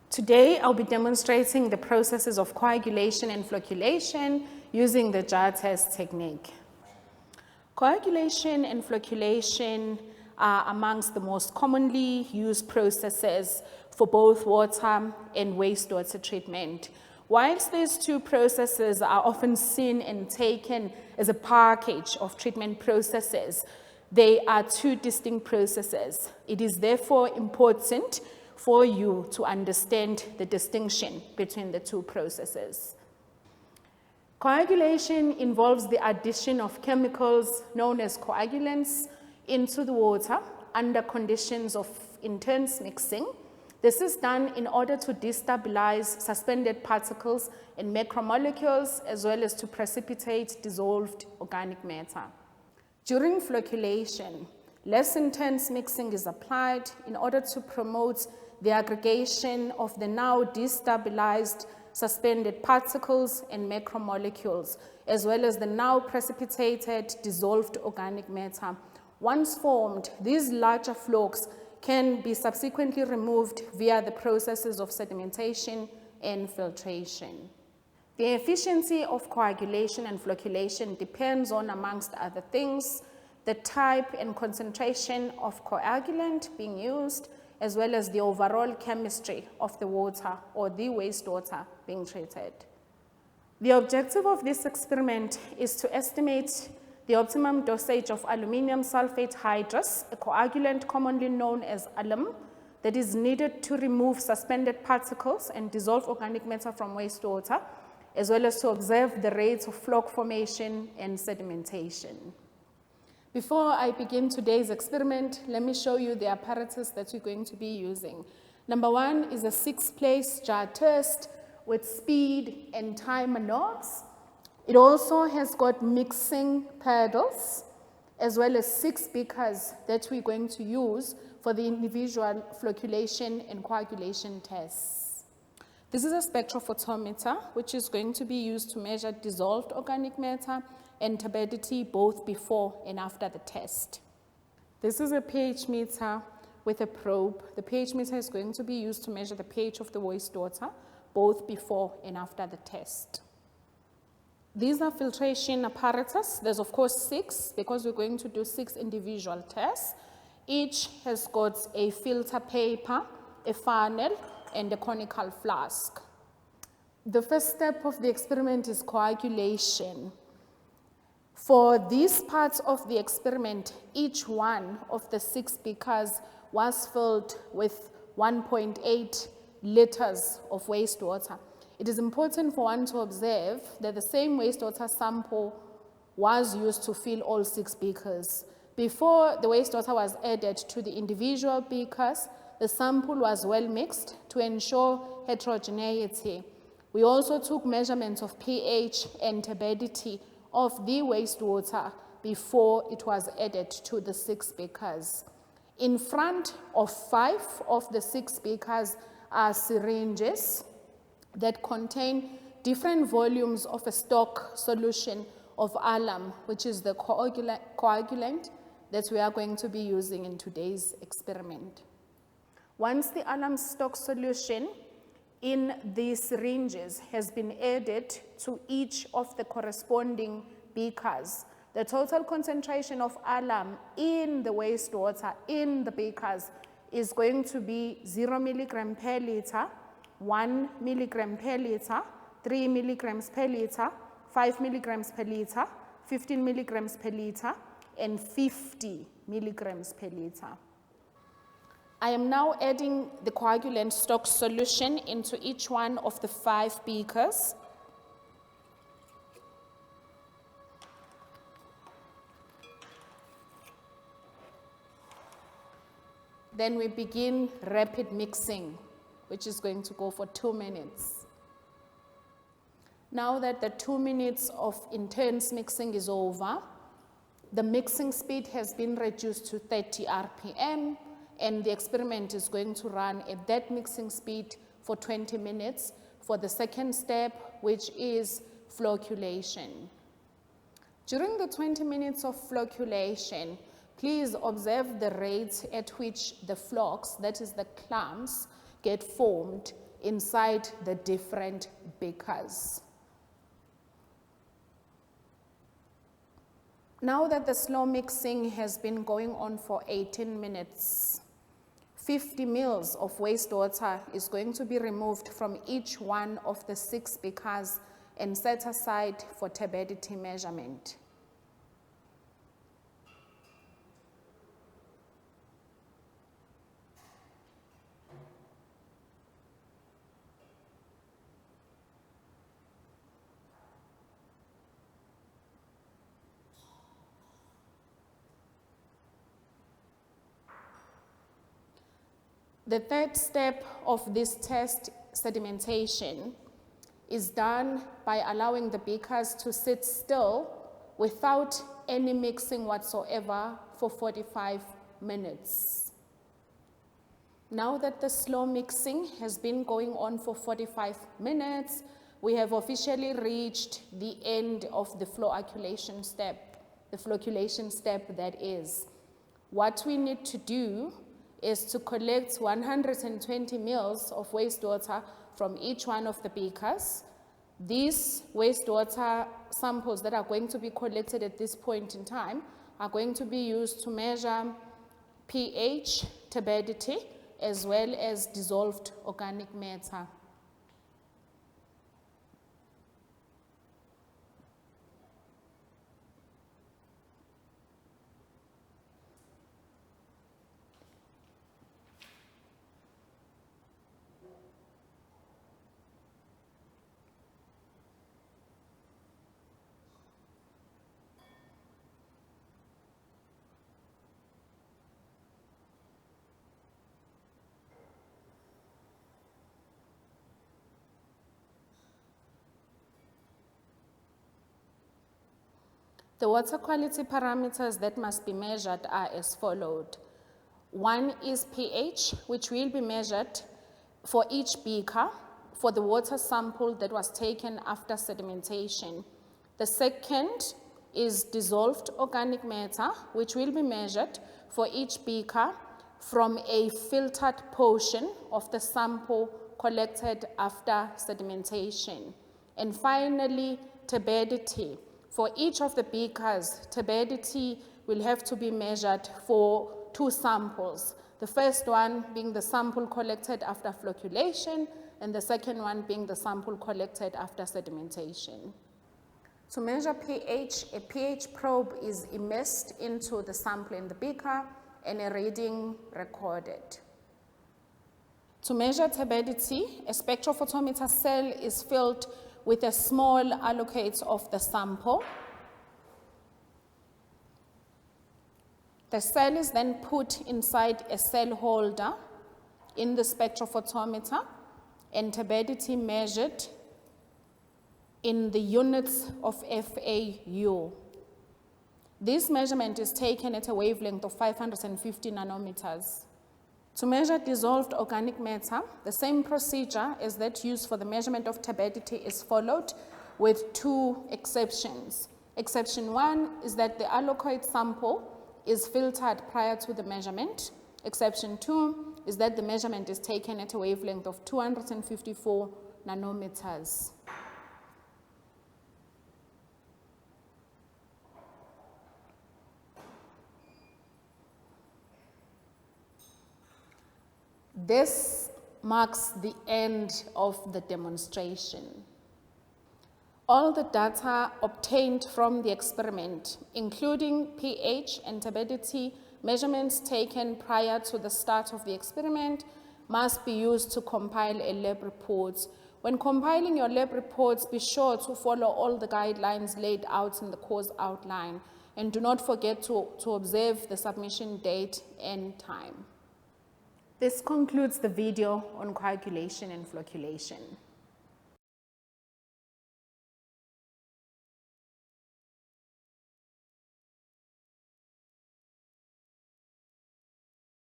Today, I'll be demonstrating the processes of coagulation and flocculation using the jar test technique. Coagulation and flocculation are amongst the most commonly used processes for both water and wastewater treatment. Whilst these two processes are often seen and taken as a package of treatment processes, they are two distinct processes. It is therefore important for you to understand the distinction between the two processes. Coagulation involves the addition of chemicals known as coagulants into the water under conditions of intense mixing. This is done in order to destabilize suspended particles and macromolecules, as well as to precipitate dissolved organic matter. During flocculation, less intense mixing is applied in order to promote the aggregation of the now destabilized suspended particles and macromolecules, as well as the now precipitated dissolved organic matter. Once formed, these larger flocks can be subsequently removed via the processes of sedimentation and filtration. The efficiency of coagulation and flocculation depends on, amongst other things, the type and concentration of coagulant being used, as well as the overall chemistry of the water or the wastewater being treated. The objective of this experiment is to estimate the optimum dosage of aluminium sulfate hydrous, a coagulant commonly known as alum, that is needed to remove suspended particles and dissolve organic matter from wastewater, as well as to observe the rates of floc formation and sedimentation. Before I begin today's experiment, let me show you the apparatus that we're going to be using. Number one is a 6-place jar test with speed and timer knobs. It also has got mixing paddles, as well as 6 beakers that we're going to use for the individual flocculation and coagulation tests. This is a spectrophotometer, which is going to be used to measure dissolved organic matter and turbidity both before and after the test. This is a pH meter with a probe. The pH meter is going to be used to measure the pH of the wastewater both before and after the test. These are filtration apparatus. There's of course 6 because we're going to do 6 individual tests. Each has got a filter paper, a funnel, and a conical flask. The first step of the experiment is coagulation. For these parts of the experiment, each one of the 6 beakers was filled with 1.8 liters of wastewater. It is important for one to observe that the same wastewater sample was used to fill all 6 beakers. Before the wastewater was added to the individual beakers, the sample was well mixed to ensure heterogeneity. We also took measurements of pH and turbidity of the wastewater before it was added to the 6 beakers. In front of 5 of the 6 beakers are syringes that contain different volumes of a stock solution of alum, which is the coagulant that we are going to be using in today's experiment. Once the alum stock solution in the syringes has been added to each of the corresponding beakers, the total concentration of alum in the wastewater in the beakers is going to be 0 milligram per liter, 1 milligram per liter, 3 milligrams per liter, 5 milligrams per liter, 15 milligrams per liter, and 50 milligrams per liter. I am now adding the coagulant stock solution into each one of the 5 beakers. Then we begin rapid mixing, which is going to go for 2 minutes. Now that the 2 minutes of intense mixing is over, the mixing speed has been reduced to 30 RPM, and the experiment is going to run at that mixing speed for 20 minutes for the second step, which is flocculation. During the 20 minutes of flocculation, please observe the rate at which the flocks, that is the clumps, get formed inside the different beakers. Now that the slow mixing has been going on for 18 minutes, 50 ml of wastewater is going to be removed from each one of the 6 beakers and set aside for turbidity measurement. The third step of this test sedimentation is done by allowing the beakers to sit still without any mixing whatsoever for 45 minutes. Now that the slow mixing has been going on for 45 minutes, we have officially reached the end of the flocculation step, that is. What we need to do is to collect 120 ml of wastewater from each one of the beakers. These wastewater samples that are going to be collected at this point in time are going to be used to measure pH, turbidity, as well as dissolved organic matter. The water quality parameters that must be measured are as followed. One is pH, which will be measured for each beaker for the water sample that was taken after sedimentation. The second is dissolved organic matter, which will be measured for each beaker from a filtered portion of the sample collected after sedimentation. And finally, turbidity. For each of the beakers, turbidity will have to be measured for 2 samples. The first one being the sample collected after flocculation, and the second one being the sample collected after sedimentation. To measure pH, a pH probe is immersed into the sample in the beaker and a reading recorded. To measure turbidity, a spectrophotometer cell is filled with a small allocate of the sample. The cell is then put inside a cell holder in the spectrophotometer and turbidity measured in the units of FAU. This measurement is taken at a wavelength of 550 nanometers. To measure dissolved organic matter, the same procedure as that used for the measurement of turbidity is followed with 2 exceptions. Exception 1 is that the allocoid sample is filtered prior to the measurement. Exception 2 is that the measurement is taken at a wavelength of 254 nanometers. This marks the end of the demonstration. All the data obtained from the experiment, including pH and turbidity measurements taken prior to the start of the experiment, must be used to compile a lab report. When compiling your lab reports, be sure to follow all the guidelines laid out in the course outline, and do not forget to observe the submission date and time. This concludes the video on coagulation and flocculation.